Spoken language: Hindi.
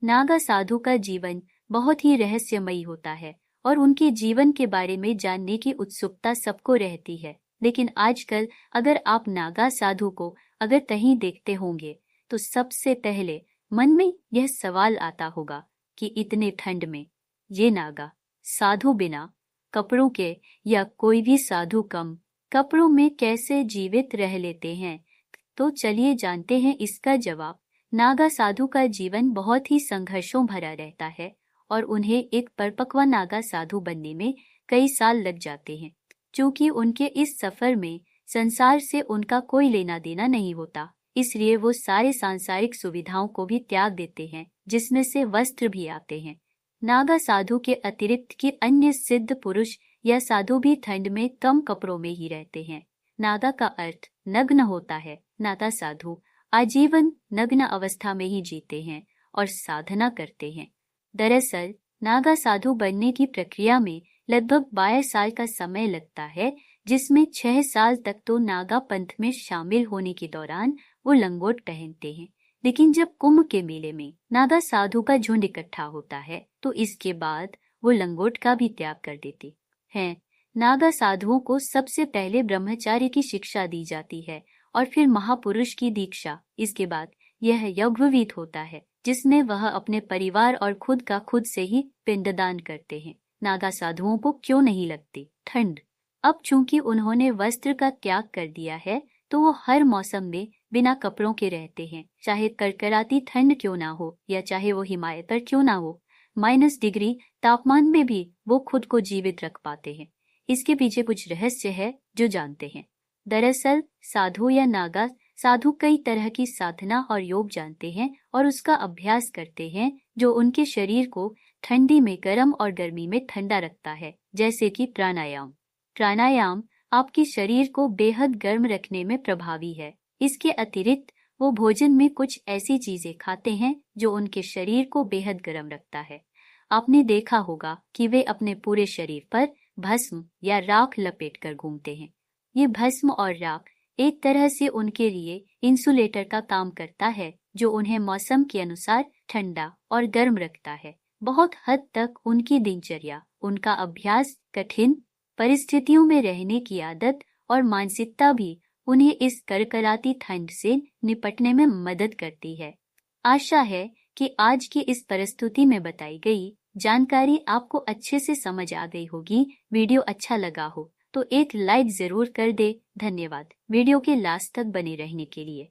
नागा साधु का जीवन बहुत ही रहस्यमयी होता है और उनके जीवन के बारे में जानने की उत्सुकता सबको रहती है। लेकिन आजकल अगर आप नागा साधु को अगर कहीं देखते होंगे तो सबसे पहले मन में यह सवाल आता होगा कि इतने ठंड में ये नागा साधु बिना कपड़ों के या कोई भी साधु कम कपड़ों में कैसे जीवित रह लेते हैं। तो चलिए जानते हैं इसका जवाब। नागा साधु का जीवन बहुत ही संघर्षों भरा रहता है और उन्हें एक परिपक्व नागा साधु बनने में कई साल लग जाते हैं। क्योंकि उनके इस सफर में संसार से उनका कोई लेना देना नहीं होता, इसलिए वो सारे सांसारिक सुविधाओं को भी त्याग देते हैं, जिसमें से वस्त्र भी आते हैं। नागा साधु के अतिरिक्त कि अन्य सिद्ध पुरुष या साधु भी ठंड में कम कपड़ों में ही रहते हैं। नागा का अर्थ नग्न होता है। नागा साधु आजीवन नग्न अवस्था में ही जीते हैं और साधना करते हैं। दरअसल नागा साधु बनने की प्रक्रिया में लगभग 22 साल का समय लगता है, जिसमें 6 साल तक तो नागा पंथ में शामिल होने के दौरान वो लंगोट पहनते हैं। लेकिन जब कुंभ के मेले में नागा साधु का झुंड इकट्ठा होता है तो इसके बाद वो लंगोट का भी त्याग कर देते हैं। नागा साधुओं को सबसे पहले ब्रह्मचार्य की शिक्षा दी जाती है और फिर महापुरुष की दीक्षा। इसके बाद यह यज्ञविध होता है जिसमें वह अपने परिवार और खुद का खुद से ही पिंडदान करते हैं। नागा साधुओं को क्यों नहीं लगती ठंड? अब चूंकि उन्होंने वस्त्र का त्याग कर दिया है तो वो हर मौसम में बिना कपड़ों के रहते हैं, चाहे कड़कड़ाती ठंड क्यों ना हो या चाहे वो हिमालय पर क्यों ना हो। -डिग्री तापमान में भी वो खुद को जीवित रख पाते हैं। इसके पीछे कुछ रहस्य है जो जानते हैं। दरअसल साधु या नागा साधु कई तरह की साधना और योग जानते हैं और उसका अभ्यास करते हैं जो उनके शरीर को ठंडी में गर्म और गर्मी में ठंडा रखता है, जैसे कि प्राणायाम। प्राणायाम आपके शरीर को बेहद गर्म रखने में प्रभावी है। इसके अतिरिक्त वो भोजन में कुछ ऐसी चीजें खाते हैं जो उनके शरीर को बेहद गर्म रखता है। आपने देखा होगा कि वे अपने पूरे शरीर पर भस्म या राख लपेटकर घूमते हैं। ये भस्म और राख एक तरह से उनके लिए इंसुलेटर का काम करता है, जो उन्हें मौसम के अनुसार ठंडा और गर्म रखता है। बहुत हद तक उनकी दिनचर्या, उनका अभ्यास, कठिन परिस्थितियों में रहने की आदत और मानसिकता भी उन्हें इस कड़कड़ाती ठंड से निपटने में मदद करती है। आशा है कि आज की इस प्रस्तुति में बताई गई जानकारी आपको अच्छे से समझ आ गई होगी। वीडियो अच्छा लगा हो तो एक लाइक जरूर कर दे। धन्यवाद वीडियो के लास्ट तक बने रहने के लिए।